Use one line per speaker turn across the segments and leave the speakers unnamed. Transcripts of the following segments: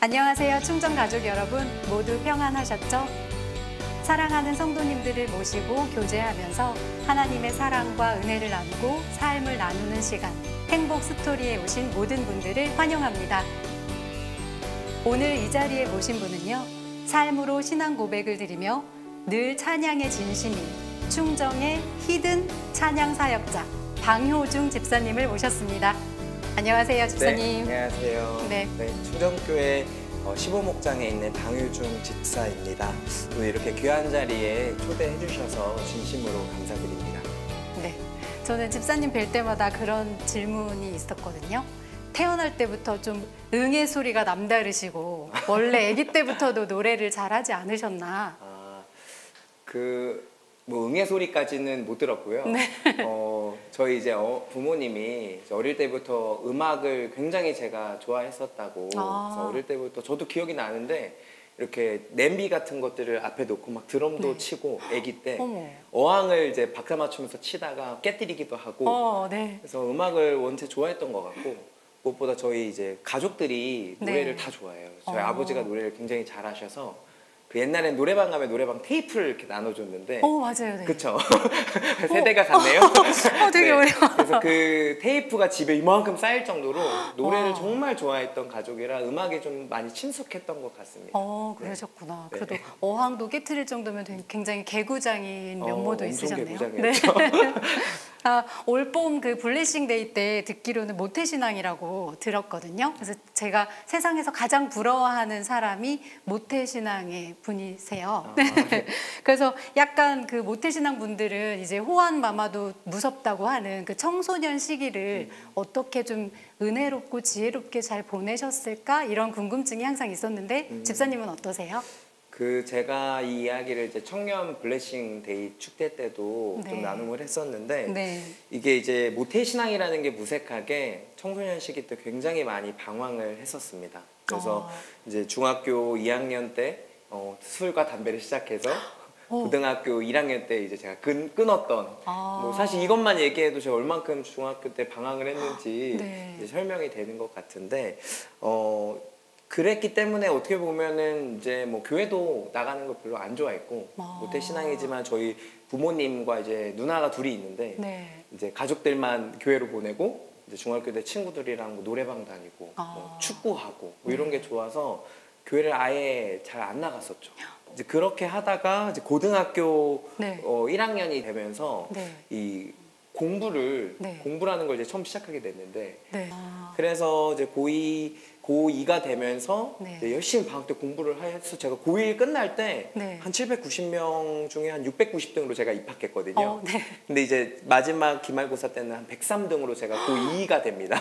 안녕하세요. 충정 가족 여러분, 모두 평안하셨죠? 사랑하는 성도님들을 모시고 교제하면서 하나님의 사랑과 은혜를 나누고 삶을 나누는 시간, 행복 스토리에 오신 모든 분들을 환영합니다. 오늘 이 자리에 모신 분은요, 삶으로 신앙 고백을 드리며 늘 찬양의 진심인 충정의 히든 찬양 사역자 방효중 집사님을 모셨습니다. 안녕하세요, 집사님.
네, 안녕하세요.
네.
충정교회 15목장에 있는 방효중 집사입니다. 오늘 이렇게 귀한 자리에 초대해 주셔서 진심으로 감사드립니다.
네, 저는 집사님 뵐 때마다 그런 질문이 있었거든요. 태어날 때부터 좀 응의 소리가 남다르시고 원래 아기 때부터도 노래를 잘하지 않으셨나?
응애 소리까지는 못 들었고요.
네.
저희 이제 부모님이 어릴 때부터 음악을 굉장히 제가 좋아했었다고. 그래서 어릴 때부터 저도 기억이 나는데 이렇게 냄비 같은 것들을 앞에 놓고 막 드럼도
네.
치고 아기 때
어머.
어항을 이제 박자 맞추면서 치다가 깨뜨리기도 하고.
네.
그래서 음악을 원체 좋아했던 것 같고 무엇보다 저희 이제 가족들이 노래를
네.
다 좋아해요. 저희 아버지가 노래를 굉장히 잘하셔서. 옛날엔 노래방 가면 노래방 테이프를 이렇게 나눠줬는데.
맞아요. 네.
그쵸. 세대가 같네요.
되게
네.
어려워.
그래서 그 테이프가 집에 이만큼 쌓일 정도로 노래를 정말 좋아했던 가족이라 음악에 좀 많이 친숙했던 것 같습니다.
그러셨구나.
네.
그래도 어항도 깨트릴 정도면 굉장히 개구장인 면모도 있으셨네요. 네. 올봄 그 블레싱 데이 때 듣기로는 모태신앙이라고 들었거든요. 그래서 제가 세상에서 가장 부러워하는 사람이 모태신앙의 분이세요.
네.
그래서 약간 그 모태신앙 분들은 이제 호환 마마도 무섭다고 하는 그 청소년 시기를 어떻게 좀 은혜롭고 지혜롭게 잘 보내셨을까? 이런 궁금증이 항상 있었는데 집사님은 어떠세요?
제가 이 이야기를 이제 청년 블레싱 데이 축제 때도
네.
좀 나눔을 했었는데
네.
이게 이제 모태신앙이라는 게 무색하게 청소년 시기 때 굉장히 많이 방황을 했었습니다. 그래서 이제 중학교 2학년 때 술과 담배를 시작해서 고등학교 1학년 때 이제 제가 끊었던 뭐 사실 이것만 얘기해도 제가 얼만큼 중학교 때 방황을 했는지
네.
이제 설명이 되는 것 같은데 그랬기 때문에 어떻게 보면은 이제 뭐 교회도 나가는 걸 별로 안 좋아했고 모태신앙이지만 저희 부모님과 이제 누나가 둘이 있는데
네.
이제 가족들만 교회로 보내고 이제 중학교 때 친구들이랑 뭐 노래방 다니고 뭐 축구하고 뭐 이런 게 좋아서 교회를 아예 잘 안 나갔었죠. 이제 그렇게 하다가 이제 고등학교
네.
1학년이 되면서
네.
이 공부라는 걸 이제 처음 시작하게 됐는데
네.
그래서 이제 고2가 되면서
네.
이제 열심히 방학 때 공부를 해서 제가 고1 끝날 때
네.
한 790명 중에 한 690등으로 제가 입학했거든요.
네.
근데 이제 마지막 기말고사 때는 한 103등으로 제가 고2가 됩니다.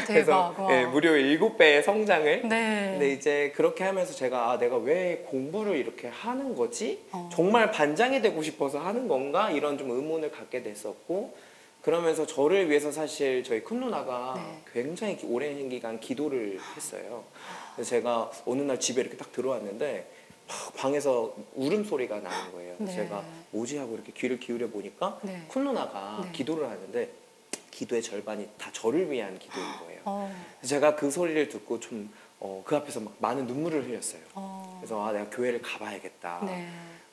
대박.
그래서 네, 무려 7배의 성장을.
네.
근데 이제 그렇게 하면서 제가 내가 왜 공부를 이렇게 하는 거지? 정말 반장이 되고 싶어서 하는 건가? 이런 좀 의문을 갖게 됐었고 그러면서 저를 위해서 사실 저희 큰 누나가 굉장히 오랜 기간 기도를 했어요. 그래서 제가 어느 날 집에 이렇게 딱 들어왔는데 방에서 울음소리가 나는 거예요.
네.
제가 뭐지 하고 이렇게 귀를 기울여 보니까 큰 누나가 기도를 하는데 기도의 절반이 다 저를 위한 기도인 거예요. 제가 그 소리를 듣고 좀 그 앞에서 막 많은 눈물을 흘렸어요. 그래서 내가 교회를 가봐야겠다.
네.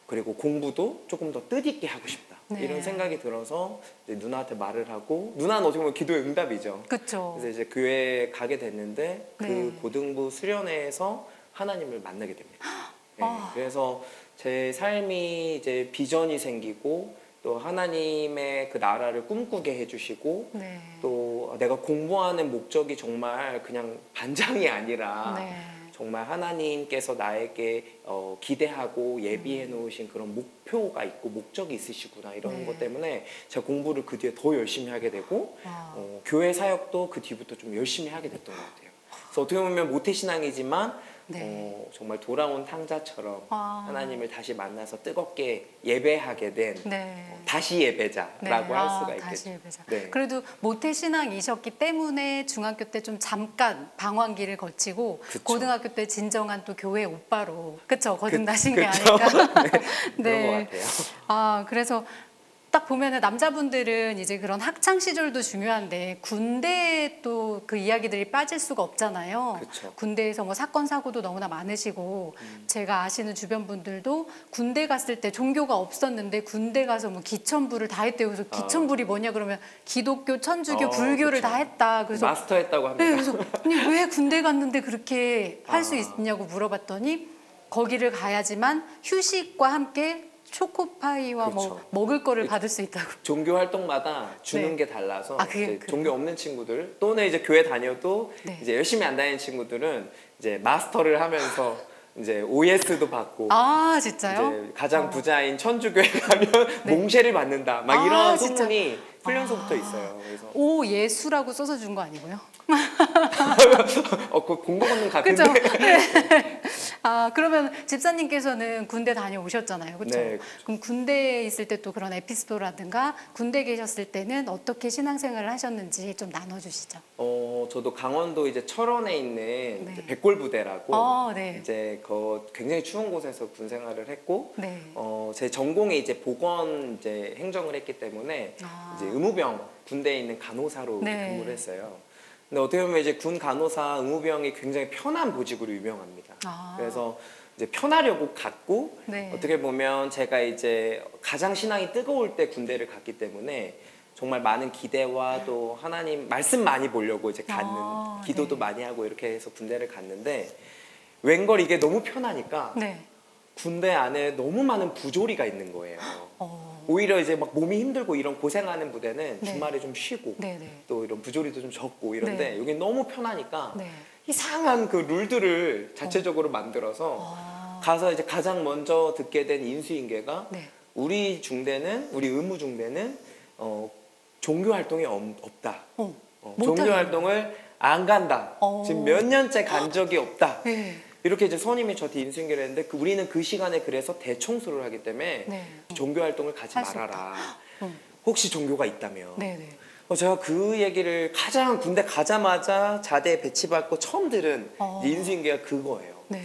그리고 공부도 조금 더 뜻있게 하고 싶다. 이런 생각이 들어서 이제 누나한테 말을 하고 누나는 어떻게 보면 기도의 응답이죠.
그렇죠.
그래서 이제 교회에 가게 됐는데 그 고등부 수련회에서 하나님을 만나게 됩니다. 네, 그래서 제 삶이 이제 비전이 생기고 또 하나님의 그 나라를 꿈꾸게 해주시고 또 내가 공부하는 목적이 정말 그냥 반장이 아니라 정말 하나님께서 나에게 기대하고 예비해 놓으신 그런 목표가 있고 목적이 있으시구나 이런 것 때문에 제가 공부를 그 뒤에 더 열심히 하게 되고 교회 사역도 그 뒤부터 좀 열심히 하게 됐던 것 같아요. 그래서 어떻게 보면 모태신앙이지만 정말 돌아온 탕자처럼 하나님을 다시 만나서 뜨겁게 예배하게 된 다시 예배자라고 할 수가 있겠죠.
다시 예배자. 그래도 모태신앙이셨기 때문에 중학교 때 좀 잠깐 방황기를 거치고 고등학교 때 진정한 또 교회 오빠로 거듭나신 게 아닐까.
그런 것 같아요.
그래서 딱 보면은 남자분들은 이제 그런 학창 시절도 중요한데 군대에 또 그 이야기들이 빠질 수가 없잖아요.
그쵸.
군대에서 뭐 사건 사고도 너무나 많으시고 제가 아시는 주변 분들도 군대 갔을 때 종교가 없었는데 군대 가서 뭐 기천불을 다 했대요. 그래서 기천불이 뭐냐 그러면 기독교, 천주교, 불교를
그쵸.
다 했다. 그래서
마스터했다고 합니다.
네, 그래서 아니, 왜 군대 갔는데 그렇게 할 수 있냐고 물어봤더니 거기를 가야지만 휴식과 함께 초코파이와 뭐
그렇죠.
먹을 거를 받을 수 있다고.
종교 활동마다 주는
네.
게 달라서
아, 그게
이제
그래요?
종교 없는 친구들 또는 이제 교회 다녀도
네.
이제 열심히 안 다니는 친구들은 이제 마스터를 하면서 이제 OS도 받고
아 진짜요?
이제 가장 부자인 천주교에 가면
네.
몽쉐를 받는다 막
아,
이런
진짜?
소문이 훈련소부터 있어요. 그래서
오 예수라고 써서 준 거 아니고요?
그 공부 받는 같은데.
그죠? 네. 아 그러면 집사님께서는 군대 다녀오셨잖아요, 그렇죠?
네,
그럼 군대에 있을 때 또 그런 에피소드라든가 군대 계셨을 때는 어떻게 신앙생활을 하셨는지 좀 나눠주시죠.
저도 강원도 이제 철원에 있는
네.
이제 백골부대라고
네.
이제 그 굉장히 추운 곳에서 군 생활을 했고
네.
제 전공이 이제 보건 이제 행정을 했기 때문에 이제 의무병 군대에 있는 간호사로
네.
근무를 했어요. 근데 어떻게 보면 이제 군 간호사 의무병이 굉장히 편한 보직으로 유명합니다. 그래서 이제 편하려고 갔고
네.
어떻게 보면 제가 이제 가장 신앙이 뜨거울 때 군대를 갔기 때문에 정말 많은 기대와 또 하나님 말씀 많이 보려고 이제 갔는 기도도
네.
많이 하고 이렇게 해서 군대를 갔는데 웬걸 이게 너무 편하니까
네.
군대 안에 너무 많은 부조리가 있는 거예요. 오히려 이제 막 몸이 힘들고 이런 고생하는 부대는
네.
주말에 좀 쉬고
네, 네.
또 이런 부조리도 좀 적고 이런데
네.
여기 너무 편하니까
네.
이상한 그 룰들을 자체적으로 만들어서 가서 이제 가장 먼저 듣게 된 인수인계가
네.
우리 중대는 우리 의무 중대는 종교 활동이 없다. 종교
못하겠네.
활동을 안 간다. 지금 몇 년째 간 적이 없다.
네.
이렇게 이제 선임이 저한테 인수인계를 했는데 우리는 그 시간에 그래서 대청소를 하기 때문에
네.
종교 활동을 가지
할수
말아라.
음.
혹시 종교가 있다면.
네, 네.
제가 그 얘기를 가장 군대 가자마자 자대에 배치받고 처음 들은 이제 인수인계가 그거예요.
네.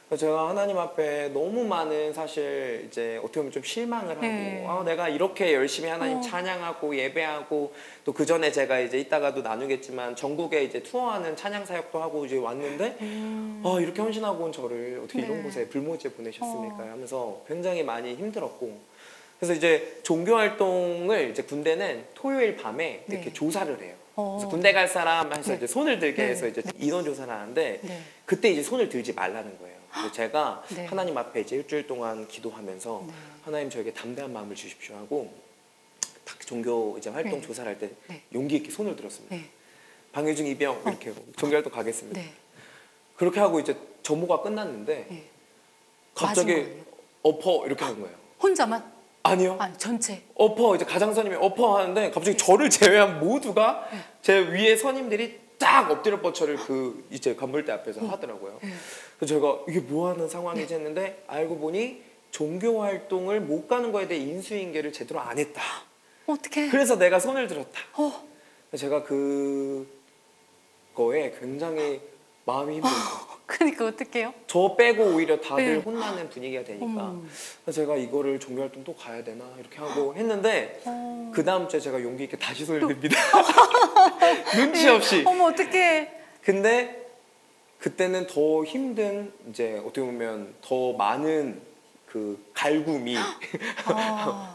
그래서 제가 하나님 앞에 너무 많은 사실 이제 어떻게 보면 좀 실망을 하고
네.
내가 이렇게 열심히 하나님 찬양하고 예배하고 또 그 전에 제가 이제 이따가도 나누겠지만 전국에 이제 투어하는 찬양 사역도 하고 이제 왔는데 이렇게 헌신하고 온 저를 어떻게 이런
네.
곳에 불모지에 보내셨습니까 하면서 굉장히 많이 힘들었고 그래서 이제 종교 활동을 이제 군대는 토요일 밤에
네.
이렇게 조사를 해요. 그래서 군대 갈 사람 해서
네.
이제 손을 들게
네.
해서 이제 인원 조사를 하는데
네.
그때 이제 손을 들지 말라는 거예요. 그래서 제가
네.
하나님 앞에 이제 일주일 동안 기도하면서
네.
하나님 저에게 담대한 마음을 주십시오 하고 딱 종교 이제 활동
네.
조사를 할 때
네.
용기 있게 손을 들었습니다.
네.
방해중 이병 이렇게 종교 활동 가겠습니다.
네.
그렇게 하고 이제 점호가 끝났는데
네.
갑자기
마지막이요?
엎어 이렇게 하는 거예요.
혼자만?
아니요.
아니 전체.
엎어 이제 가장선임이 엎어 하는데 갑자기 저를 제외한 모두가 제 위에 선임들이 딱 엎드려 뻗쳐를 그 이제 관물대 앞에서 하더라고요. 그래서 제가 이게 뭐 하는 상황이지 했는데 알고 보니 종교 활동을 못 가는 거에 대해 인수인계를 제대로 안 했다.
어떻게?
그래서 내가 손을 들었다. 그래서 제가 그거에 굉장히 마음이 힘들었어요.
그러니까 어떡해요?
저 빼고 오히려 다들
네.
혼나는 분위기가 되니까
어머.
그래서 제가 이거를 종교활동 또 가야 되나 이렇게 하고 했는데 그 다음 주에 제가 용기 있게 다시 손을 듭니다. 눈치 없이.
어머 어떡해.
근데 그때는 더 힘든 이제 어떻게 보면 더 많은 그 갈굼이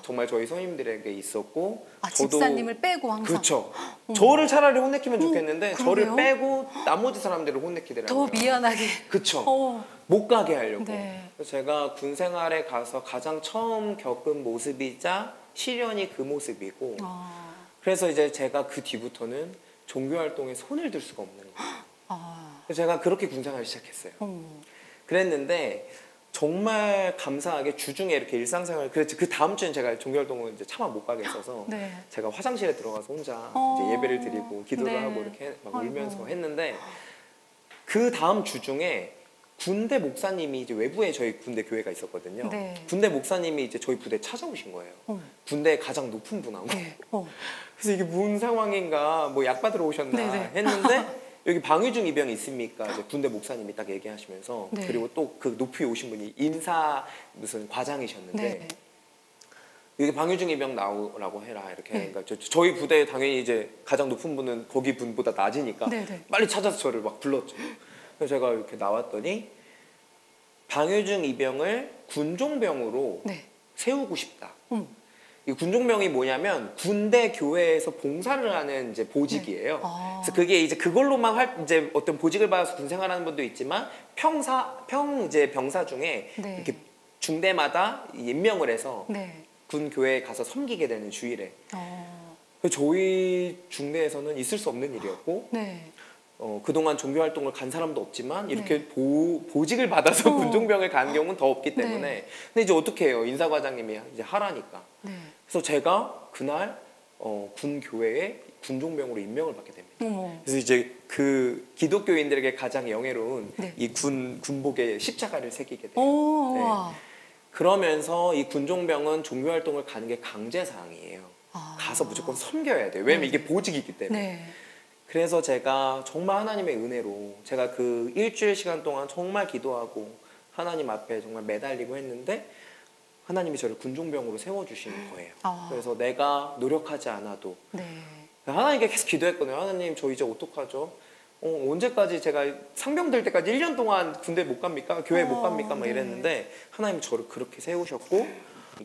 정말 저희 선임들에게 있었고 저도
집사님을 빼고 항상.
그렇죠. 저를 차라리 혼내키면 좋겠는데 저를
그러게요.
빼고 나머지 사람들을 혼내키더라고요.
더 미안하게.
그쵸.
어.
못 가게 하려고.
네.
그래서 제가 군 생활에 가서 가장 처음 겪은 모습이자 시련이 그 모습이고 그래서 이제 제가 그 뒤부터는 종교 활동에 손을 들 수가 없는 거예요. 그래서 제가 그렇게 군 생활을 시작했어요. 그랬는데 정말 감사하게 주중에 이렇게 일상생활 그래서 그 다음 주엔 제가 종교활동을 이제 차마 못 가게 있어서
네.
제가 화장실에 들어가서 혼자 이제 예배를 드리고 기도를
네.
하고 이렇게 막
아이고.
울면서 했는데 그 다음 주 중에 군대 목사님이 이제 외부에 저희 군대 교회가 있었거든요.
네.
군대 목사님이 이제 저희 부대 찾아오신 거예요. 군대 가장 높은 분하고.
네.
그래서 이게 무슨 상황인가 뭐 약 받으러 오셨나
네네.
했는데 여기 방위중 이병이 있습니까? 이제 군대 목사님이 딱 얘기하시면서
네.
그리고 또 그 높이 오신 분이 인사 무슨 과장이셨는데
네.
여기 방위중 이병 나오라고 해라 이렇게. 그러니까 저희 부대에 당연히 이제 가장 높은 분은 거기 분보다 낮으니까
네네.
빨리 찾아서 저를 막 불렀죠. 그래서 제가 이렇게 나왔더니 방위중 이병을 군종병으로
네.
세우고 싶다. 이 군종병이 뭐냐면 군대 교회에서 봉사를 하는 이제 보직이에요.
네.
그래서 그게 이제 그걸로만 이제 어떤 보직을 받아서 군 생활하는 분도 있지만 이제 병사 중에
네.
이렇게 중대마다 임명을 해서
네.
군 교회에 가서 섬기게 되는 주일에.
어.
저희 중대에서는 있을 수 없는 일이었고
네.
그동안 종교 활동을 간 사람도 없지만 이렇게 보직을 받아서 군종병을 가는 경우는 더 없기 때문에.
네.
근데 이제 어떻게 해요? 인사과장님이 이제 하라니까.
네.
그래서 제가 그날 군 교회에 군종병으로 임명을 받게 됩니다.
어머.
그래서 이제 그 기독교인들에게 가장 영예로운
네.
이 군복에 십자가를 새기게 돼요.
오.
네.
와.
그러면서 이 군종병은 종교 활동을 가는 게 강제 사항이에요.
아.
가서 무조건 섬겨야 돼요. 왜냐면 이게 보직이기 때문에.
네.
그래서 제가 정말 하나님의 은혜로 제가 그 일주일 시간 동안 정말 기도하고 하나님 앞에 정말 매달리고 했는데 하나님이 저를 군종병으로 세워주신 거예요.
아.
그래서 내가 노력하지 않아도
네.
하나님께 계속 기도했거든요. 하나님 저 이제 어떡하죠? 언제까지 제가 상병 될 때까지 1년 동안 군대 못 갑니까? 교회 못 갑니까? 막
네.
이랬는데 하나님 저를 그렇게 세우셨고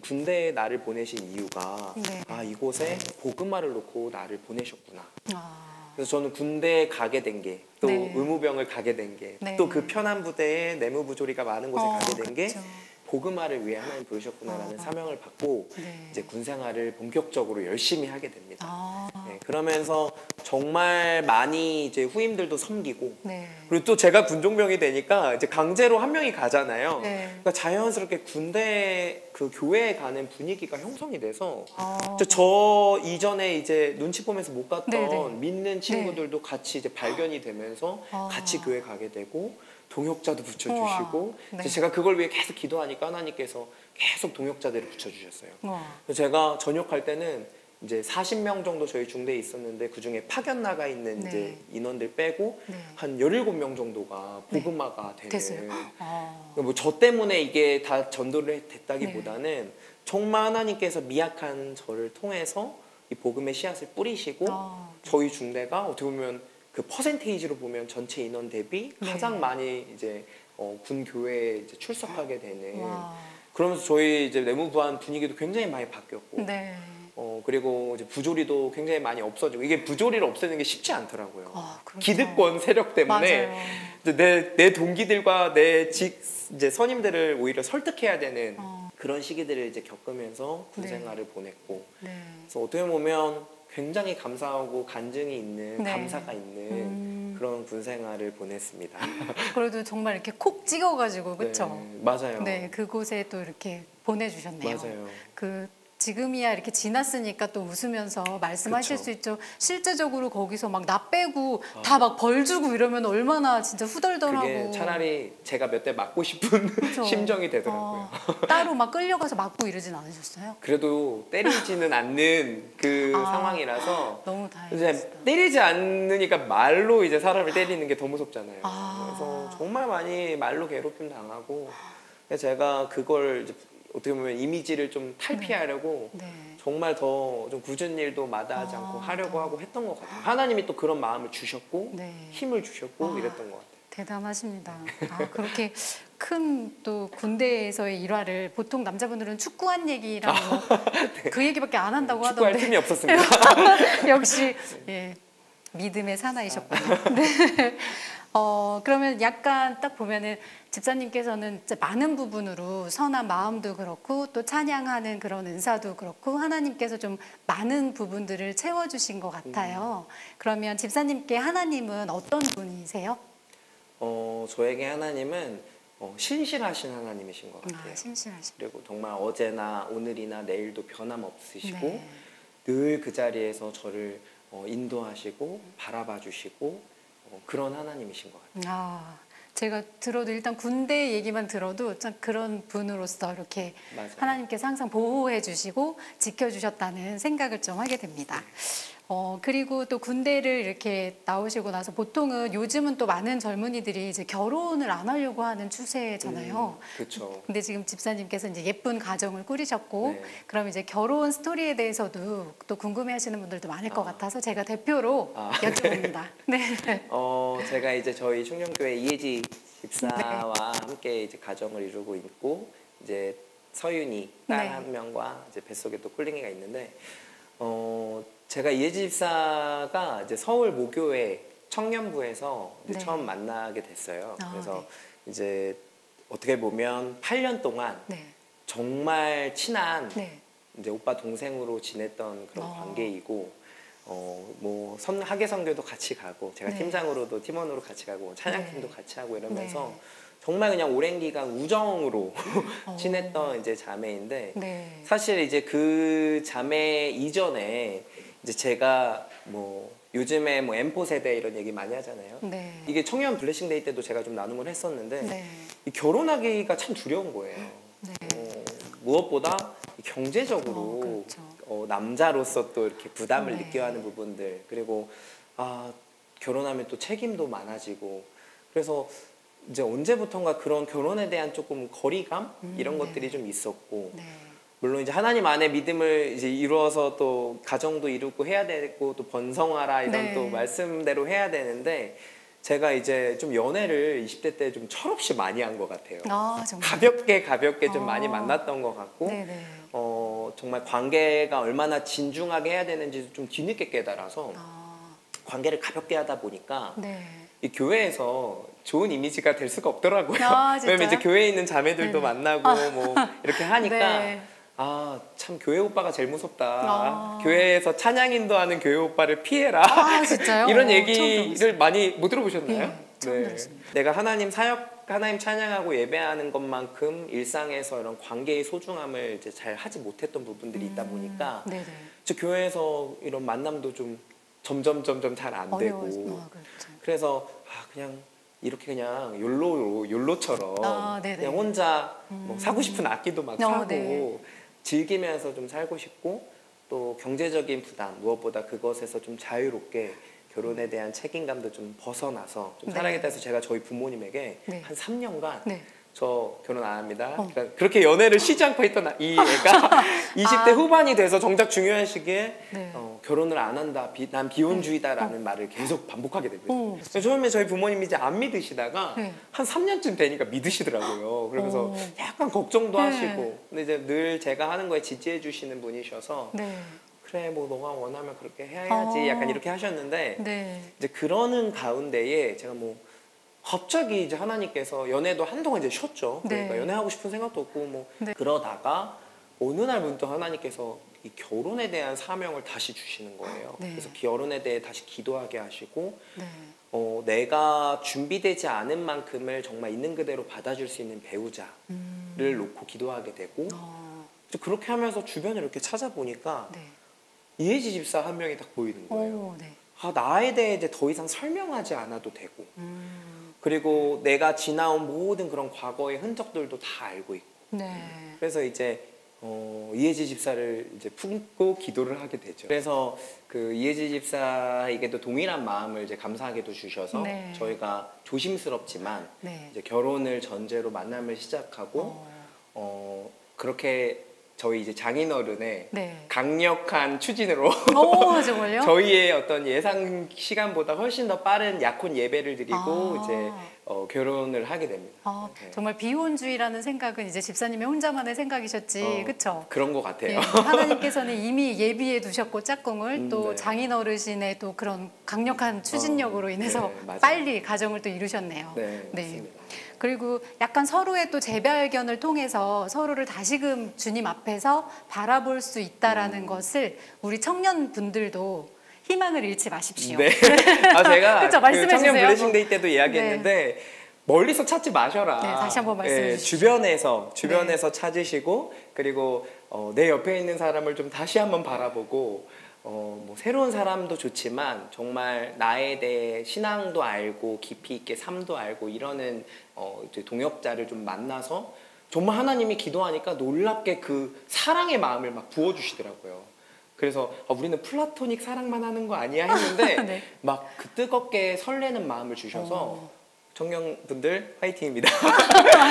군대에 나를 보내신 이유가
네.
이곳에 복음화를 놓고 나를 보내셨구나.
아.
그래서 저는 군대에 가게 된 게 또
네.
의무병을 가게 된 게 또
네.
그 편한 부대에 내무부조리가 많은 곳에 가게 된 게
그쵸.
복음화를 위해 하나님 부르셨구나라는 사명을 받고
네.
이제 군 생활을 본격적으로 열심히 하게 됩니다.
아.
네, 그러면서 정말 많이 이제 후임들도 섬기고
네.
그리고 또 제가 군종병이 되니까 이제 강제로 한 명이 가잖아요.
네.
그러니까 자연스럽게 군대 그 교회에 가는 분위기가 형성이 돼서
아.
저 이전에 이제 눈치 보면서 못 갔던
네네.
믿는 친구들도 같이 이제 발견이 되면서
아.
같이 교회 가게 되고 동역자도 붙여주시고
우와. 네.
이제 제가 그걸 위해 계속 기도하니까 하나님께서 계속 동역자들을 붙여주셨어요.
와.
그래서 제가 전역할 때는 이제 40명 정도 저희 중대에 있었는데 그 중에 파견 나가 있는
네.
이제 인원들 빼고
네.
한 17명 정도가 복음화가 되는.
됐어요. 아.
뭐 저 때문에 이게 다 전도를 됐다기보다는 정말 하나님께서 미약한 저를 통해서 이 복음의 씨앗을 뿌리시고
아.
저희 중대가 어떻게 보면 그 퍼센테이지로 보면 전체 인원 대비
네.
가장 많이 이제 군 교회에 이제 출석하게 되는.
와.
그러면서 저희 이제 내무부안 분위기도 굉장히 많이 바뀌었고.
네.
그리고 이제 부조리도 굉장히 많이 없어지고 이게 부조리를 없애는 게 쉽지 않더라고요.
아, 그렇죠.
기득권 세력 때문에
맞아요.
이제 내 동기들과 내 이제 선임들을 오히려 설득해야 되는 그런 시기들을 이제 겪으면서 군
네.
생활을 보냈고
네.
그래서 어떻게 보면 굉장히 감사하고 간증이 있는
네.
감사가 있는 그런 군 생활을 보냈습니다.
그래도 정말 이렇게 콕 찍어가지고 그렇죠.
네, 맞아요.
네, 그곳에 또 이렇게 보내주셨네요.
맞아요.
그 지금이야 이렇게 지났으니까 또 웃으면서 말씀하실
그쵸.
수 있죠. 실제적으로 거기서 막 나 빼고 다 막 벌 주고 이러면 얼마나 진짜 후덜덜하고.
그게 차라리 제가 몇 대 맞고 싶은
그쵸.
심정이 되더라고요.
따로 막 끌려가서 맞고 이러진 않으셨어요?
그래도 때리지는 않는 그 상황이라서
너무
이제
다행이다.
때리지 않으니까 말로 이제 사람을 때리는 게 더 무섭잖아요.
아.
그래서 정말 많이 말로 괴롭힘 당하고 그래서 제가 그걸 이제 어떻게 보면 이미지를 좀 탈피하려고
네.
정말 더 좀 굳은 일도 마다하지 않고 하려고 하고 했던 것 같아요. 하나님이 또 그런 마음을 주셨고
네.
힘을 주셨고 이랬던 것 같아요.
대단하십니다. 아, 그렇게 큰 또 군대에서의 일화를 보통 남자분들은 축구한 얘기랑 그 얘기밖에 안 한다고
축구할
하던데
틈이 없었습니다.
역시 예, 믿음의 사나이셨군요. 네. 그러면 약간 딱 보면은 집사님께서는 진짜 많은 부분으로 선한 마음도 그렇고 또 찬양하는 그런 은사도 그렇고 하나님께서 좀 많은 부분들을 채워주신 것 같아요. 그러면 집사님께 하나님은 어떤 분이세요?
저에게 하나님은 신실하신 하나님이신 것 같아요.
신실하신.
그리고 정말 어제나 오늘이나 내일도 변함없으시고
네.
늘 그 자리에서 저를 인도하시고 바라봐 주시고 그런 하나님이신 것 같아요.
제가 들어도 일단 군대 얘기만 들어도 참 그런 분으로서 이렇게
맞아요.
하나님께서 항상 보호해 주시고 지켜주셨다는 생각을 좀 하게 됩니다. 그리고 또 군대를 이렇게 나오시고 나서 보통은 요즘은 또 많은 젊은이들이 이제 결혼을 안 하려고 하는 추세잖아요.
그렇죠.
근데 지금 집사님께서 이제 예쁜 가정을 꾸리셨고,
네.
그럼 이제 결혼 스토리에 대해서도 또 궁금해하시는 분들도 많을 것 같아서 제가 대표로 여쭤봅니다. 네.
제가 이제 저희 충정교회 이혜지 집사와 함께 이제 가정을 이루고 있고, 이제 서윤이 딸 한 명과 이제 뱃속에 또 꿀링이가 있는데, 제가 이혜지 집사가 이제 서울 모교회 청년부에서 이제 처음 만나게 됐어요. 그래서 이제 어떻게 보면 8년 동안 정말 친한 이제 오빠 동생으로 지냈던 그런 관계이고, 뭐 학예 선교도 같이 가고, 제가 팀장으로도 팀원으로 같이 가고, 찬양팀도 같이 하고 이러면서 정말 그냥 오랜 기간 우정으로 지냈던 이제 자매인데, 사실 이제 그 자매 이전에 이제 제가 뭐 요즘에 뭐 M4 세대 이런 얘기 많이 하잖아요. 이게 청년 블레싱데이 때도 제가 좀 나눔을 했었는데, 이 결혼하기가 참 두려운 거예요. 무엇보다 경제적으로 남자로서 또 이렇게 부담을 느껴야 하는 부분들, 그리고 결혼하면 또 책임도 많아지고, 그래서 이제 언제부턴가 그런 결혼에 대한 조금 거리감 이런 것들이 좀 있었고, 물론 이제 하나님 안에 믿음을 이제 이루어서 또 가정도 이루고 해야 되고 또 번성하라 이런 또 말씀대로 해야 되는데, 제가 이제 좀 연애를 20대 때 좀 철없이 많이 한 것 같아요. 가볍게 좀 많이 만났던 것 같고, 정말 관계가 얼마나 진중하게 해야 되는지 좀 뒤늦게 깨달아서 관계를 가볍게 하다 보니까 이 교회에서 좋은 이미지가 될 수가 없더라고요. 왜냐면 이제 교회에 있는 자매들도 만나고 뭐 이렇게 하니까 참 교회 오빠가 제일 무섭다. 교회에서 찬양 인도하는 교회 오빠를 피해라.
진짜요?
이런 얘기를 많이 못 들어보셨나요?
처음 들었습니다.
내가 하나님 찬양하고 예배하는 것만큼 일상에서 이런 관계의 소중함을 이제 잘 하지 못했던 부분들이 있다 보니까 저 교회에서 이런 만남도 좀 점점 잘 안 되고, 그래서 그냥 이렇게 그냥 욜로처럼 그냥 혼자 뭐 사고 싶은 악기도 막 사고 즐기면서 좀 살고 싶고, 또 경제적인 부담 무엇보다 그것에서 좀 자유롭게 결혼에 대한 책임감도 좀 벗어나서 좀 살아야겠다 해서 제가 저희 부모님에게 한 3년간 저 결혼 안 합니다. 그러니까 그렇게 연애를 쉬지 않고 있던 이 애가 20대 후반이 돼서 정작 중요한 시기에 결혼을 안 한다, 난 비혼주의다라는 말을 계속 반복하게 되거든요. 처음에 저희 부모님이 이제 안 믿으시다가 한 3년쯤 되니까 믿으시더라고요. 그러면서 약간 걱정도 하시고, 근데 이제 늘 제가 하는 거에 지지해 주시는 분이셔서 그래 뭐 너가 원하면 그렇게 해야지 약간 이렇게 하셨는데, 이제 그러는 가운데에 제가 뭐 갑자기 이제 하나님께서 연애도 한동안 이제 쉬었죠. 그러니까 연애하고 싶은 생각도 없고 뭐 그러다가 어느 날 문득 하나님께서 이 결혼에 대한 사명을 다시 주시는 거예요. 그래서 결혼에 대해 다시 기도하게 하시고, 내가 준비되지 않은 만큼을 정말 있는 그대로 받아줄 수 있는 배우자를 놓고 기도하게 되고, 그렇게 하면서 주변을 이렇게 찾아보니까 이혜지 집사 한 명이 딱 보이는 거예요. 나에 대해 이제 더 이상 설명하지 않아도 되고, 그리고 내가 지나온 모든 그런 과거의 흔적들도 다 알고 있고, 그래서 이제 이혜지 집사를 이제 품고 기도를 하게 되죠. 그래서 그 이혜지 집사에게도 동일한 마음을 이제 감사하게도 주셔서 저희가 조심스럽지만 이제 결혼을 전제로 만남을 시작하고, 그렇게 저희 이제 장인어른의 강력한 추진으로
정말요?
저희의 어떤 예상 시간보다 훨씬 더 빠른 약혼 예배를 드리고 이제 결혼을 하게 됩니다.
정말 비혼주의라는 생각은 이제 집사님의 혼자만의 생각이셨지, 그렇죠?
그런 것 같아요.
하나님께서는 이미 예비해 두셨고 짝꿍을 또 장인어르신의 또 그런 강력한 추진력으로 인해서 빨리 가정을 또 이루셨네요.
맞습니다.
그리고 약간 서로의 또 재발견을 통해서 서로를 다시금 주님 앞에서 바라볼 수 있다라는 것을 우리 청년분들도 희망을 잃지 마십시오.
제가
그쵸,
그 청년 블레싱데이 때도 이야기했는데 멀리서 찾지 마셔라.
다시 한번 말씀해
주시죠. 주변에서 찾으시고, 그리고 내 옆에 있는 사람을 좀 다시 한번 바라보고, 뭐 새로운 사람도 좋지만 정말 나에 대해 신앙도 알고 깊이 있게 삶도 알고 이러는 이제 동역자를 좀 만나서 정말 하나님이 기도하니까 놀랍게 그 사랑의 마음을 막 부어주시더라고요. 그래서 우리는 플라토닉 사랑만 하는 거 아니야 했는데
네.
막 그 뜨겁게 설레는 마음을 주셔서 청년분들 화이팅입니다.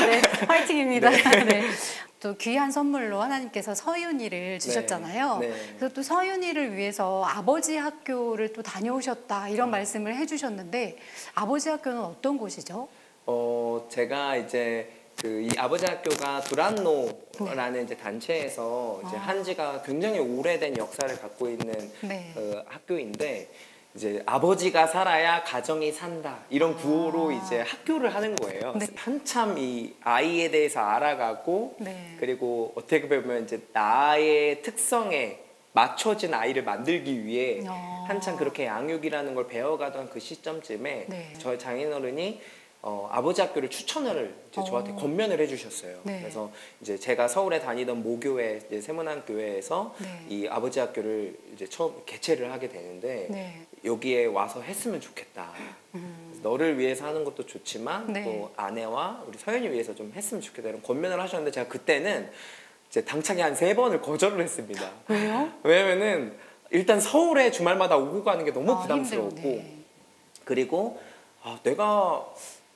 네, 화이팅입니다. 네. 또 귀한 선물로 하나님께서 서윤이를 주셨잖아요.
네.
그래서 또 서윤이를 위해서 아버지 학교를 또 다녀오셨다 이런 말씀을 해주셨는데 아버지 학교는 어떤 곳이죠?
제가 이제 이 아버지 학교가 두란노라는 이제 단체에서 이제 한지가 굉장히 오래된 역사를 갖고 있는
네.
학교인데 이제 아버지가 살아야 가정이 산다 이런 구호로 이제 학교를 하는 거예요.
네.
한참 이 아이에 대해서 알아가고
네.
그리고 어떻게 보면 이제 나의 특성에 맞춰진 아이를 만들기 위해 한참 그렇게 양육이라는 걸 배워가던 그 시점쯤에
네.
저희 장인어른이 아버지 학교를 추천을 이제 저한테 권면을 해주셨어요.
네.
그래서 이제 제가 서울에 다니던 모교회 이제 세문안교회에서
네.
이 아버지 학교를 이제 처음 개최를 하게 되는데
네.
여기에 와서 했으면 좋겠다. 너를 위해서 하는 것도 좋지만
네.
또 아내와 우리 서연이 위해서 좀 했으면 좋겠다 이런 권면을 하셨는데 제가 그때는 이제 당차게 한 3번을 거절을 했습니다.
왜요?
왜냐면은 일단 서울에 주말마다 오고 가는 게 너무 부담스럽고
힘들었네.
그리고 내가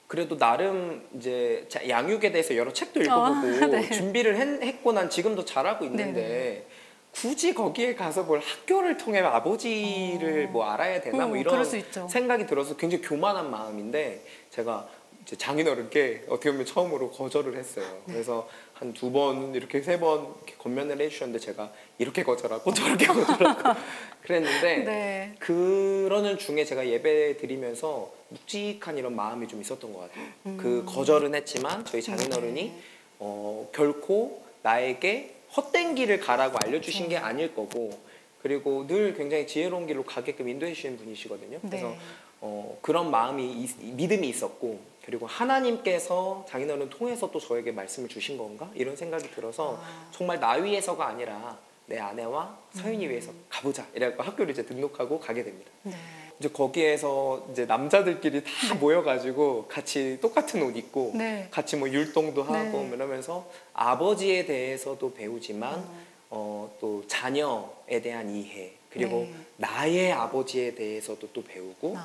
그래도 나름 이제 양육에 대해서 여러 책도 읽어보고
네.
준비를 했고 난 지금도 잘하고 있는데
네네.
굳이 거기에 가서 뭘 학교를 통해 아버지를 뭐 알아야 되나 뭐 이런
그럴 수 있죠.
생각이 들어서 굉장히 교만한 마음인데 제가 이제 장인어른께 어떻게 보면 처음으로 거절을 했어요. 그래서 한 2번 이렇게 3번 이렇게 권면을 해주셨는데 제가 이렇게 거절하고 저렇게 거절하고 그랬는데
네.
그러는 중에 제가 예배 드리면서 묵직한 이런 마음이 좀 있었던 것 같아요. 그 거절은 했지만 저희 장인어른이 결코 나에게 헛된 길을 가라고 알려주신 게 아닐 거고 그리고 늘 굉장히 지혜로운 길로 가게끔 인도해 주시는 분이시거든요. 그래서 그런 마음이 믿음이 있었고 그리고 하나님께서 장인어른 통해서 또 저에게 말씀을 주신 건가? 이런 생각이 들어서 정말 나 위해서가 아니라 내 아내와 서윤이 위해서 가보자 이래갖고 학교를 이제 등록하고 가게 됩니다.
네.
이제 거기에서 이제 남자들끼리 다 모여가지고 같이 똑같은 옷 입고
네.
같이 뭐 율동도 하고
네.
이러면서 아버지에 대해서도 배우지만 또 자녀에 대한 이해 그리고
네.
나의 아버지에 대해서도 또 배우고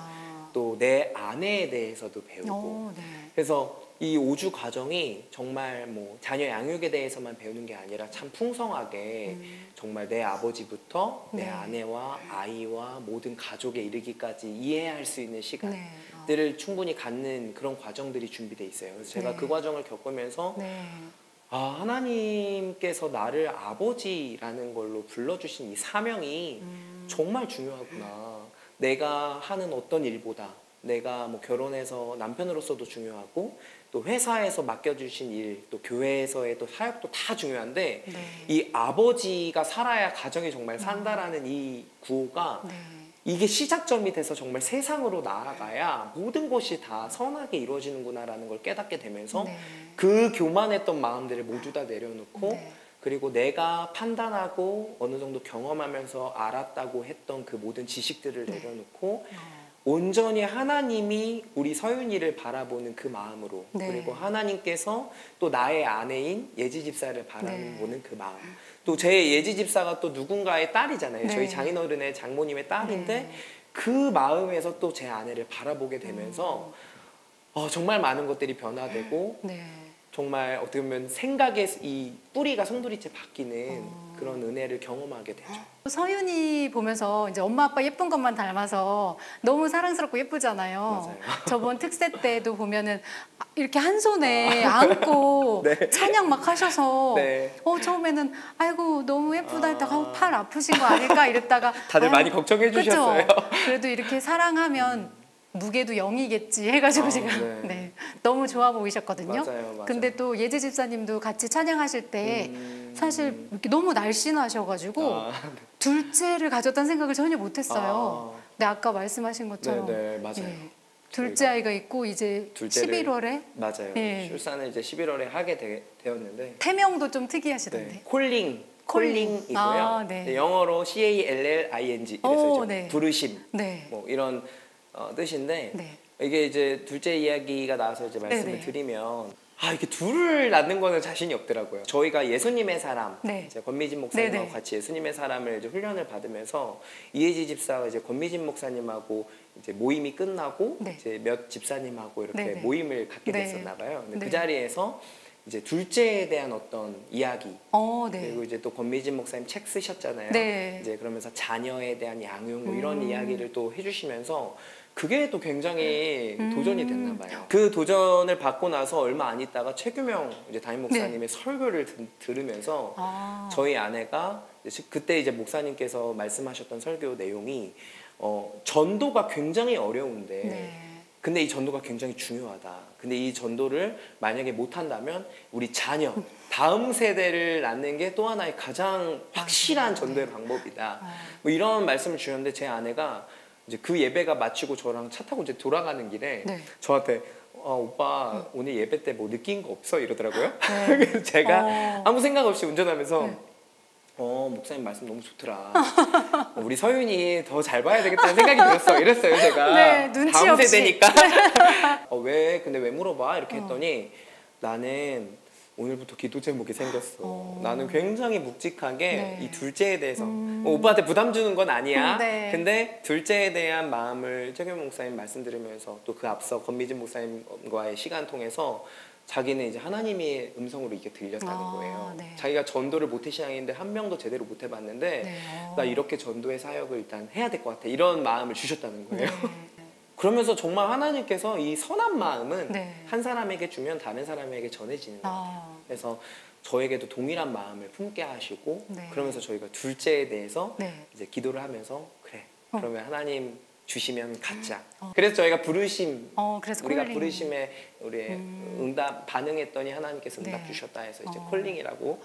또 내 아내에 대해서도 배우고
네.
그래서 이 5주 과정이 정말 뭐 자녀 양육에 대해서만 배우는 게 아니라 참 풍성하게 정말 내 아버지부터 내
네.
아내와 아이와 모든 가족에 이르기까지 이해할 수 있는 시간들을
네.
충분히 갖는 그런 과정들이 준비되어 있어요. 그래서 제가
네.
그 과정을 겪으면서
네.
하나님께서 나를 아버지라는 걸로 불러주신 이 사명이 정말 중요하구나. 내가 하는 어떤 일보다 내가 뭐 결혼해서 남편으로서도 중요하고 또 회사에서 맡겨주신 일, 또 교회에서의 또 사역도 다 중요한데
네.
이 아버지가 살아야 가정이 정말 산다라는 이 구호가
네.
이게 시작점이 돼서 정말 세상으로 나아가야 모든 것이 다 선하게 이루어지는구나라는 걸 깨닫게 되면서
네.
그 교만했던 마음들을 모두 다 내려놓고
네.
그리고 내가 판단하고 어느 정도 경험하면서 알았다고 했던 그 모든 지식들을 내려놓고 온전히 하나님이 우리 서윤이를 바라보는 그 마음으로
네.
그리고 하나님께서 또 나의 아내인 예지 집사를
네.
바라보는 그 마음 또 제 예지 집사가 또 누군가의 딸이잖아요.
네.
저희 장인어른의 장모님의 딸인데
네.
그 마음에서 또 제 아내를 바라보게 되면서 정말 많은 것들이 변화되고
네.
정말 어떻게 보면 생각의 이 뿌리가 송두리째 바뀌는 그런 은혜를 경험하게 되죠.
서윤이 보면서 이제 엄마 아빠 예쁜 것만 닮아서 너무 사랑스럽고 예쁘잖아요.
맞아요.
저번 특세 때도 보면은 이렇게 한 손에 안고
네.
찬양 막 하셔서
네.
처음에는 아이고 너무 예쁘다 했다가 팔 아프신 거 아닐까 이랬다가
다들
아유,
많이 걱정해
그쵸?
주셨어요.
그래도 이렇게 사랑하면 무게도 0이겠지 해가지고 지금
네.
네. 너무 좋아 보이셨거든요.
맞아요.
근데 또 예지 집사님도 같이 찬양하실 때 사실 이렇게 너무 날씬하셔가지고 둘째를 가졌다는 생각을 전혀 못했어요. 근데 아까 말씀하신 것처럼
네, 맞아요.
예, 둘째 아이가 있고 이제
둘째를
11월에
맞아요.
예.
출산을 이제 11월에 하게 되었는데
태명도 좀 특이하시던데.
네. 콜링이고요.
네.
네, 영어로 CALLING 그래서 이제
네.
부르심
네.
뭐 이런 뜻인데
네.
이게 이제 둘째 이야기가 나와서 이제 말씀을
네네.
드리면 이게 둘을 낳는 거는 자신이 없더라고요. 저희가 예수님의 사람,
네.
이제 권미진 목사님하고
네네.
같이 예수님의 사람을 이제 훈련을 받으면서 이혜지 집사가 이제 권미진 목사님하고 이제 모임이 끝나고
네.
이제 몇 집사님하고 이렇게
네네.
모임을 갖게
네.
됐었나 봐요. 근데
네.
그 자리에서 이제 둘째에 대한 어떤 이야기,
네.
그리고 이제 또 권미진 목사님 책 쓰셨잖아요.
네.
이제 그러면서 자녀에 대한 양육 뭐 이런 이야기를 또 해주시면서 그게 또 굉장히 도전이 됐나 봐요. 그 도전을 받고 나서 얼마 안 있다가 최규명 이제 담임 목사님의 설교를 들으면서 저희 아내가 그때 이제 목사님께서 말씀하셨던 설교 내용이 전도가 굉장히 어려운데
네.
근데 이 전도가 굉장히 중요하다. 근데 이 전도를 만약에 못한다면 우리 자녀, 다음 세대를 낳는 게 또 하나의 가장 확실한 전도의 방법이다. 뭐 이런 말씀을 주셨는데 제 아내가 이제 그 예배가 마치고 저랑 차 타고 이제 돌아가는 길에
네.
저한테 오빠 오늘 예배 때 뭐 느낀 거 없어? 이러더라고요.
네.
그래서 제가 아무 생각 없이 운전하면서
네.
목사님 말씀 너무 좋더라. 우리 서윤이 더 잘 봐야 되겠다는 생각이 들었어. 이랬어요, 제가.
네, 눈치
다음
없이.
세대니까. 근데 왜 물어봐? 이렇게 했더니 나는 오늘부터 기도 제목이 생겼어. 나는 굉장히 묵직하게
네.
이 둘째에 대해서 오빠한테 부담 주는 건 아니야.
네.
근데 둘째에 대한 마음을 최규명 목사님 말씀 들으면서 또 그 앞서 권미진 목사님과의 시간 통해서 자기는 이제 하나님의 음성으로 이게 들렸다는 거예요.
네.
자기가 전도를 모태신앙인데 한 명도 제대로 못 해봤는데
네.
나 이렇게 전도의 사역을 일단 해야 될 것 같아. 이런 마음을 주셨다는 거예요.
네.
그러면서 정말 하나님께서 이 선한 마음은
네.
한 사람에게 주면 다른 사람에게 전해지는 거예요. 그래서 저에게도 동일한 마음을 품게 하시고
네.
그러면서 저희가 둘째에 대해서
네.
이제 기도를 하면서 그래 그러면 하나님 주시면 갖자. 그래서 저희가 부르심
그래서
우리가
콜링.
부르심에 우리의 응답 반응했더니 하나님께서 응답
네.
주셨다 해서 이제 콜링이라고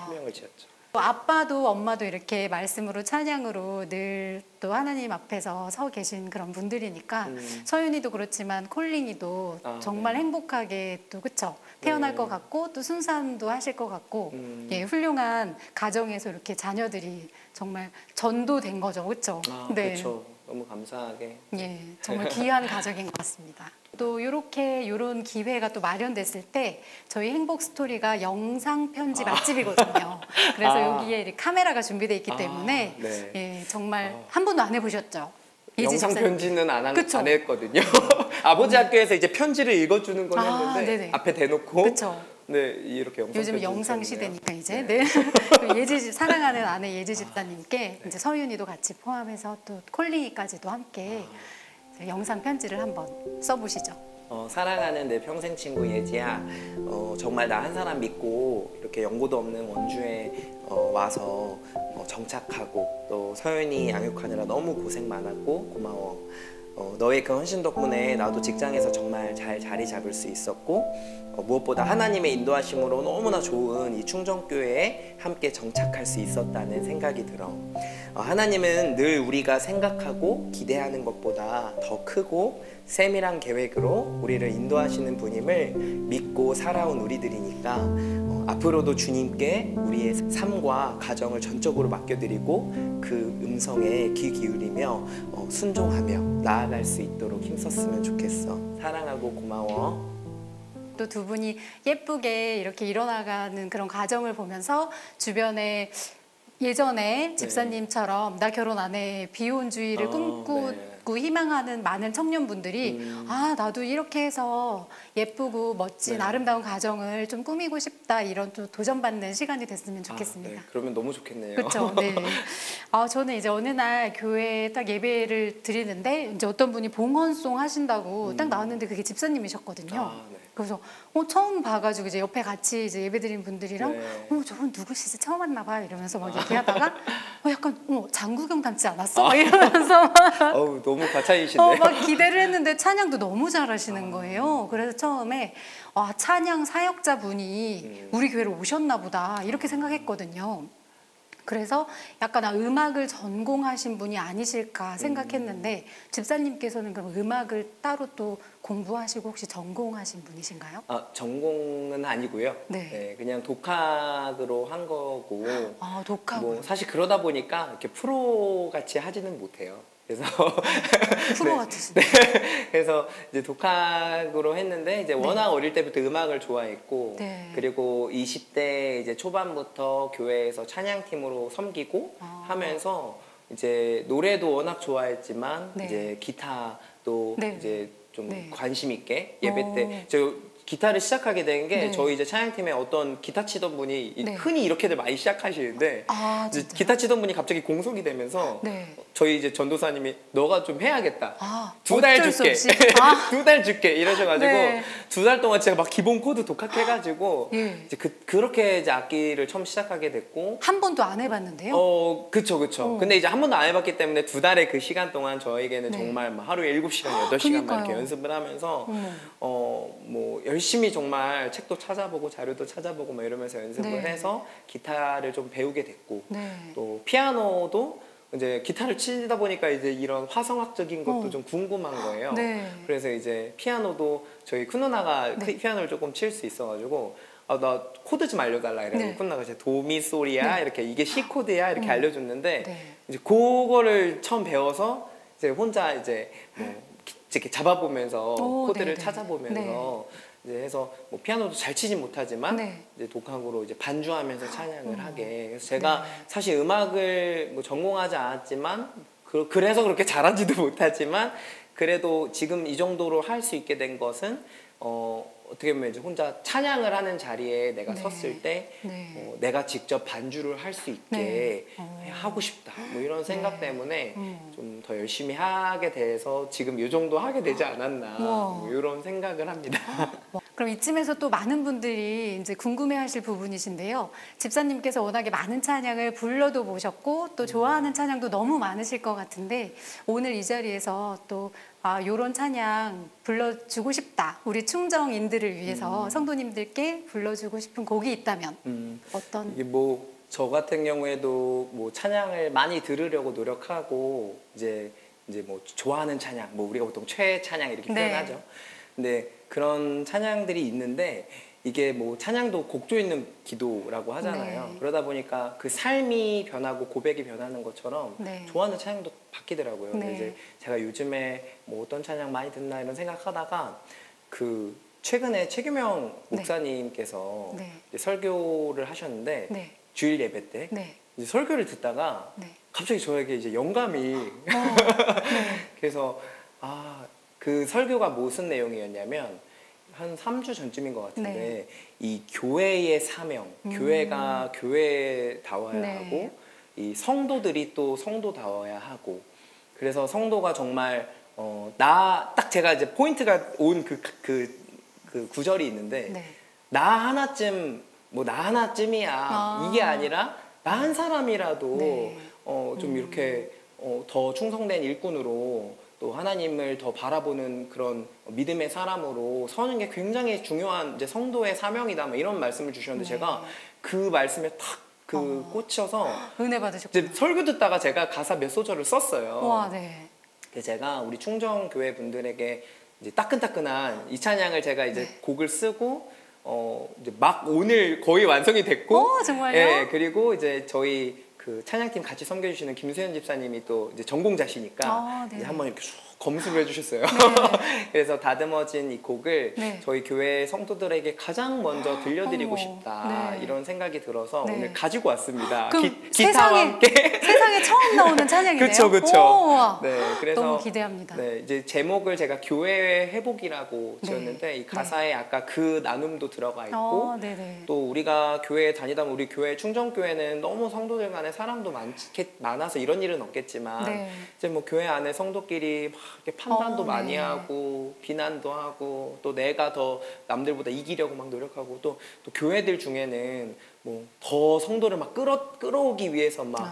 표명을 지었죠.
아빠도 엄마도 이렇게 말씀으로 찬양으로 늘 또 하나님 앞에서 서 계신 그런 분들이니까 서윤이도 그렇지만 콜링이도 정말
네.
행복하게 또 그쵸 태어날
네.
것 같고 또 순산도 하실 것 같고 예, 훌륭한 가정에서 이렇게 자녀들이 정말 전도된 거죠, 그쵸?
그렇죠. 너무 감사하게.
예, 정말 귀한 가족인 것 같습니다. 또 이런 기회가 또 마련됐을 때 저희 행복 스토리가 영상 편지 맛집이거든요. 그래서 여기에 이렇게 카메라가 준비되어 있기 때문에
네.
예, 정말 한 번도 안 해보셨죠?
영상
집사님.
편지는 안
그쵸?
했거든요. 아버지 학교에서 이제 편지를 읽어주는 건 했는데
네네.
앞에 대놓고
그쵸?
네 이렇게 영상
요즘
편지
영상
주셨네요.
시대니까 이제
네.
네. 예지 사랑하는 아내 예지 집사님께 이제 서윤이도 같이 포함해서 또 콜링이까지도 함께 영상 편지를 한번 써보시죠.
사랑하는 내 평생 친구 예지야, 정말 나 한 사람 믿고 이렇게 연고도 없는 원주에 와서 정착하고 또 서윤이 양육하느라 너무 고생 많았고 고마워. 너의 그 헌신 덕분에 나도 직장에서 정말 잘 자리 잡을 수 있었고 무엇보다 하나님의 인도하심으로 너무나 좋은 이 충정교회에 함께 정착할 수 있었다는 생각이 들어. 하나님은 늘 우리가 생각하고 기대하는 것보다 더 크고 세밀한 계획으로 우리를 인도하시는 분임을 믿고 살아온 우리들이니까 앞으로도 주님께 우리의 삶과 가정을 전적으로 맡겨드리고 그 음성에 귀 기울이며 순종하며 나아갈 수 있도록 힘썼으면 좋겠어. 사랑하고 고마워.
또 두 분이 예쁘게 이렇게 일어나가는 그런 과정을 보면서 주변에 예전에 집사님처럼 나 결혼 안 해 비혼주의를 꿈꾸고 희망하는 많은 청년분들이 나도 이렇게 해서 예쁘고 멋진 아름다운 가정을 좀 꾸미고 싶다 이런 또 도전받는 시간이 됐으면 좋겠습니다.
네. 그러면 너무 좋겠네요.
그렇죠. 네. 저는 이제 어느 날 교회에 딱 예배를 드리는데 이제 어떤 분이 봉헌송 하신다고 딱 나왔는데 그게 집사님이셨거든요.
네.
그래서 처음 봐가지고 이제 옆에 같이 이제 예배드린 분들이랑 저분 누구시지 처음 왔나 봐 이러면서 막 얘기하다가 약간 장국영 닮지 않았어? 막 이러면서
너무 과찬이시네요.
막 기대를 했는데 찬양도 너무 잘하시는 거예요. 그래서 처음에 찬양 사역자 분이 우리 교회로 오셨나 보다 이렇게 생각했거든요. 그래서 약간 음악을 전공하신 분이 아니실까 생각했는데 집사님께서는 그럼 음악을 따로 또 공부하시고 혹시 전공하신 분이신가요?
전공은 아니고요.
네.
네, 그냥 독학으로 한 거고.
독학으로.
사실 그러다 보니까 이렇게 프로 같이 하지는 못해요. 그래서
프로 같으시네.
그래서 이제 독학으로 했는데 이제 워낙 어릴 때부터 음악을 좋아했고 그리고 20대 이제 초반부터 교회에서 찬양팀으로 섬기고 하면서 이제 노래도 워낙 좋아했지만 이제 기타도 이제 좀 관심 있게 예배 때 기타를 시작하게 된 게 저희 이제 찬양팀에 어떤 기타 치던 분이 흔히 이렇게들 많이 시작하시는데 이제 기타 치던 분이 갑자기 공석이 되면서 저희 이제 전도사님이 너가 좀 해야겠다. 2달 줄게. 2달 줄게 이러셔가지고 2달 동안 제가 막 기본 코드 독학해가지고 이제 그렇게 이제 악기를 처음 시작하게 됐고
한 번도 안 해봤는데요?
그쵸. 근데 이제 한 번도 안 해봤기 때문에 2달의 그 시간 동안 저에게는 정말 막 하루에 7시간, 8시간 막 이렇게 연습을 하면서 뭐 열심히 정말 책도 찾아보고 자료도 찾아보고 막 이러면서 연습을 해서 기타를 좀 배우게 됐고 또 피아노도 이제 기타를 치다 보니까 이제 이런 화성학적인 것도 좀 궁금한 거예요. 그래서 이제 피아노도 저희 큰 누나가 피아노를 조금 칠 수 있어가지고 나 코드 좀 알려달라 이래서 큰 누나가 이제 도미솔이야 이렇게 이게 C 코드야 이렇게 알려줬는데 이제 그거를 처음 배워서 이제 혼자 이제 뭐 이렇게 잡아보면서 코드를 찾아보면서 이제 해서 뭐 피아노도 잘 치진 못하지만 이제 독학으로 이제 반주하면서 찬양을 하게. 그래서 제가 사실 음악을 뭐 전공하지 않았지만 그래서 그렇게 잘하지도 못하지만 그래도 지금 이 정도로 할 수 있게 된 것은 어떻게 보면 이제 혼자 찬양을 하는 자리에 내가 섰을 때 내가 직접 반주를 할 수 있게 하고 싶다 뭐 이런 생각 때문에 좀 더 열심히 하게 돼서 지금 이 정도 하게 되지 않았나 뭐 이런 생각을 합니다.
그럼 이쯤에서 또 많은 분들이 이제 궁금해하실 부분이신데요. 집사님께서 워낙에 많은 찬양을 불러도 보셨고 또 좋아하는 찬양도 너무 많으실 것 같은데 오늘 이 자리에서 또 요런 찬양 불러주고 싶다. 우리 충정인들을 위해서 성도님들께 불러주고 싶은 곡이 있다면 어떤?
이게 뭐 저 같은 경우에도 뭐 찬양을 많이 들으려고 노력하고 이제 뭐 좋아하는 찬양, 뭐 우리가 보통 최애 찬양 이렇게 표현하죠. 근데 그런 찬양들이 있는데 이게 뭐 찬양도 곡조 있는 기도라고 하잖아요. 그러다 보니까 그 삶이 변하고 고백이 변하는 것처럼 좋아하는 찬양도 바뀌더라고요. 근데 이제 제가 요즘에 뭐 어떤 찬양 많이 듣나 이런 생각하다가 그 최근에 최규명 목사님께서 이제 설교를 하셨는데 주일 예배 때 이제 설교를 듣다가 갑자기 저에게 이제 영감이 그래서 그 설교가 무슨 내용이었냐면 한 3주 전쯤인 것 같은데 이 교회의 사명, 교회가 교회다워야 하고 이 성도들이 또 성도다워야 하고 그래서 성도가 정말 딱 제가 이제 포인트가 온 그 구절이 있는데 나 하나쯤 뭐 나 하나쯤이야 이게 아니라 나 한 사람이라도 좀 이렇게 더 충성된 일꾼으로 또 하나님을 더 바라보는 그런 믿음의 사람으로 서는 게 굉장히 중요한 이제 성도의 사명이다 뭐 이런 말씀을 주셨는데 제가 그 말씀에 탁 꽂혀서
은혜 받으셨구나.
설교 듣다가 제가 가사 몇 소절을 썼어요.
와,
그래서 제가 우리 충정교회 분들에게 이제 따끈따끈한 이 찬양을 제가 이제 곡을 쓰고 이제 막 오늘 거의 완성이 됐고
정말요?
그리고 이제 저희 그 찬양팀 같이 섬겨주시는 김수현 집사님이 또 이제 전공자시니까 이제 한번 이렇게 쭉 검수를 해주셨어요. 그래서 다듬어진 이 곡을 저희 교회 성도들에게 가장 먼저 들려드리고 싶다 이런 생각이 들어서 오늘 가지고 왔습니다. 기타와 함께
세상에 처음 나오는 찬양이네요.
그렇죠. 그래서
너무 기대합니다.
이제 제목을 제가 교회 회복이라고 지었는데 이 가사에 아까 그 나눔도 들어가 있고 또 우리가 교회에 다니다 보면 우리 교회 충정교회는 너무 성도들 간에 사랑도 많아서 이런 일은 없겠지만 이제 뭐 교회 안에 성도끼리 막 이렇게 판단도 많이 하고 비난도 하고 또 내가 더 남들보다 이기려고 막 노력하고 또 교회들 중에는 뭐 더 성도를 막 끌어오기 위해서 막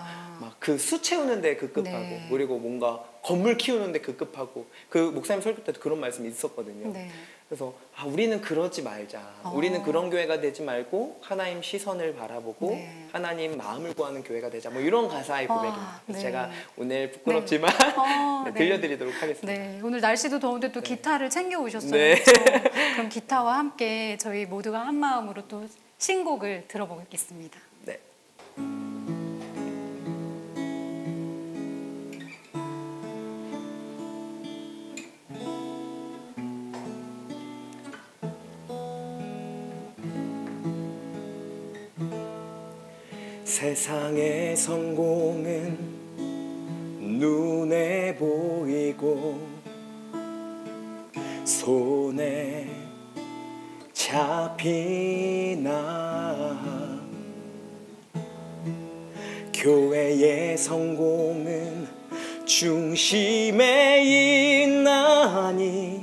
그 수 채우는데 급급하고 그리고 뭔가 건물 키우는데 급급하고 그 목사님 설교 때도 그런 말씀이 있었거든요. 그래서 우리는 그러지 말자. 우리는 그런 교회가 되지 말고 하나님 시선을 바라보고 하나님 마음을 구하는 교회가 되자. 뭐 이런 가사의 고백입니다. 제가 오늘 부끄럽지만 들려드리도록 하겠습니다.
오늘 날씨도 더운데 또 기타를 챙겨 오셨어요. 그럼 기타와 함께 저희 모두가 한 마음으로 또 신곡을 들어보겠습니다.
세상의 성공은 눈에 보이고 손에 잡히나 교회의 성공은 중심에 있나니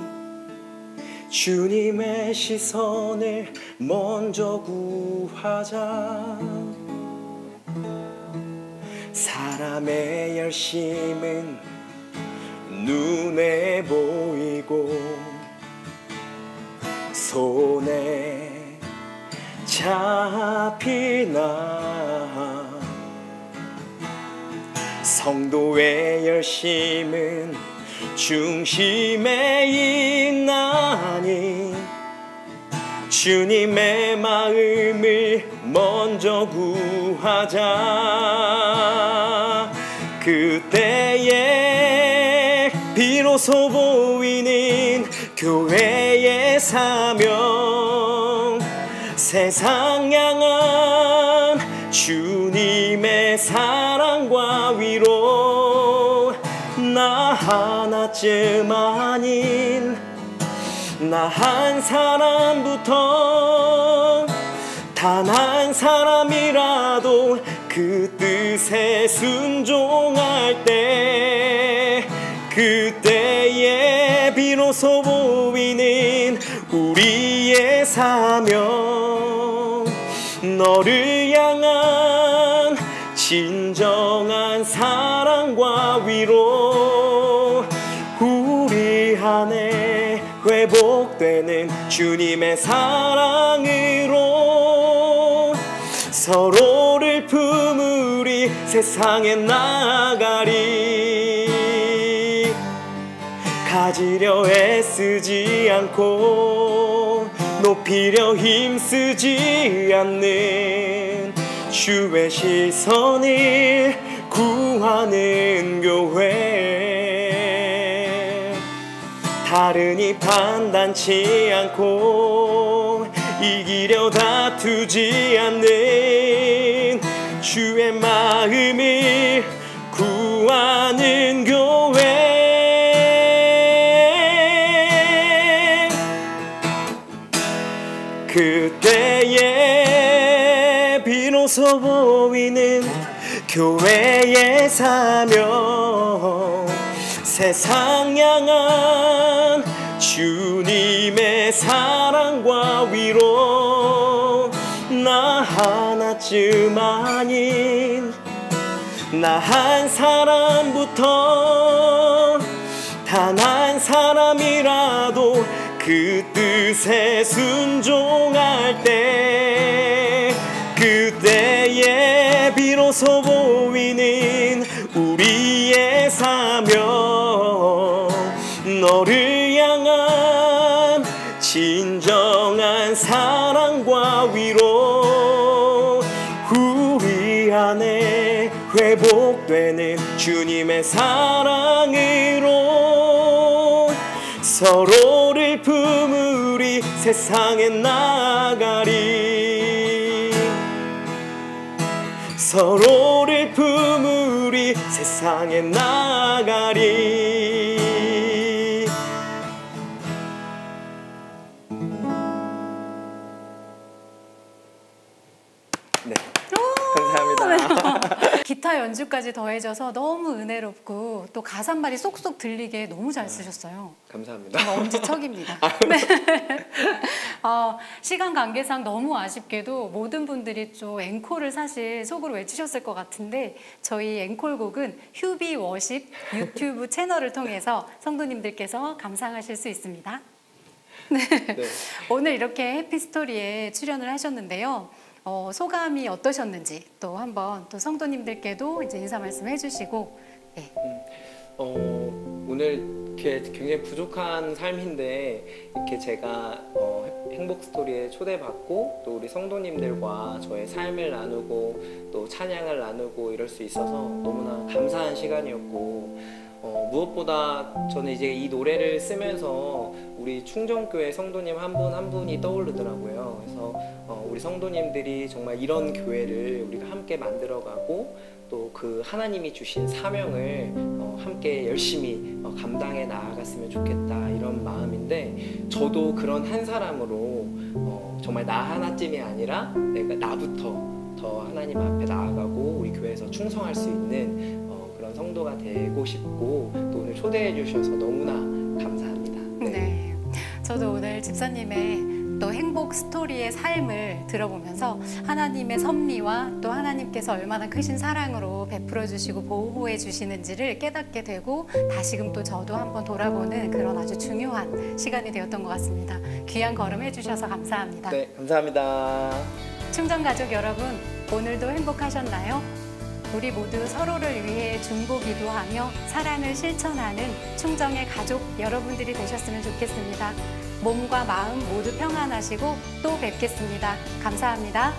주님의 시선을 먼저 구하자. 사람의 열심은 눈에 보이고 손에 잡히나 성도의 열심은 중심에 있나니 주님의 마음을 먼저 구하자. 그때에 비로소 보이는 교회의 사명, 세상 향한 주님의 사랑과 위로, 나 하나쯤 아닌 나 한 사람부터 단 한 사람이라도 그 뜻에 순종할 때, 그때에 비로소 보이는 우리의 사명, 너를 향한 진정한 사랑과 위로, 우리 안에 회복되는 주님의 사랑으로 서로를 품으리 세상에 나가리. 가지려 애쓰지 않고 높이려 힘쓰지 않는 주의 시선을 구하는 교회, 다르니 판단치 않고 이기려 다투지 않는 주의 마음을 구하는 교회. 그때에 비로소 보이는 교회의 사명, 세상 향한 주님의 사랑과 위로, 나 하나쯤 아닌 나 한 사람부터 단 한 사람이라도 그 뜻에 순종할 때, 그때에 비로소 보이는 우리의 사명, 너를 향한 진정한 사랑과 위로, 우리 안에 회복되는 주님의 사랑으로 서로를 품으리 세상에 나가리. 서로를 품으리 세상에 나가리. 네, 감사합니다.
기타 연주까지 더해져서 너무 은혜롭고 또 가사 말이 쏙쏙 들리게 너무 잘 쓰셨어요.
감사합니다.
정말 엄지척입니다. 네. 시간 관계상 너무 아쉽게도 모든 분들이 좀 앵콜을 사실 속으로 외치셨을 것 같은데, 저희 앵콜곡은 휴비 워십 유튜브 채널을 통해서 성도님들께서 감상하실 수 있습니다. 네. 네. 오늘 이렇게 해피스토리에 출연을 하셨는데요. 소감이 어떠셨는지 또 한번 또 성도님들께도 이제 인사 말씀 해주시고. 네.
오늘 이렇게 굉장히 부족한 삶인데 이렇게 제가 행복 스토리에 초대받고 또 우리 성도님들과 저의 삶을 나누고 또 찬양을 나누고 이럴 수 있어서 너무나 감사한 시간이었고, 무엇보다 저는 이제 이 노래를 쓰면서 우리 충정교회 성도님 한 분 한 분이 떠오르더라고요. 그래서 우리 성도님들이 정말 이런 교회를 우리가 함께 만들어가고 또 그 하나님이 주신 사명을 함께 열심히 감당해 나아갔으면 좋겠다 이런 마음인데 저도 그런 한 사람으로 정말 나 하나쯤이 아니라 나부터 더 하나님 앞에 나아가고 우리 교회에서 충성할 수 있는 그런 성도가 되고 싶고 또 오늘 초대해 주셔서 너무나 감사합니다.
네. 저도 오늘 집사님의 또 행복 스토리의 삶을 들어보면서 하나님의 섭리와 또 하나님께서 얼마나 크신 사랑으로 베풀어 주시고 보호해 주시는지를 깨닫게 되고 다시금 또 저도 한번 돌아보는 그런 아주 중요한 시간이 되었던 것 같습니다. 귀한 걸음 해주셔서 감사합니다.
네, 감사합니다.
충정 가족 여러분, 오늘도 행복하셨나요? 우리 모두 서로를 위해 중보기도하며 사랑을 실천하는 충정의 가족 여러분들이 되셨으면 좋겠습니다. 몸과 마음 모두 평안하시고 또 뵙겠습니다. 감사합니다.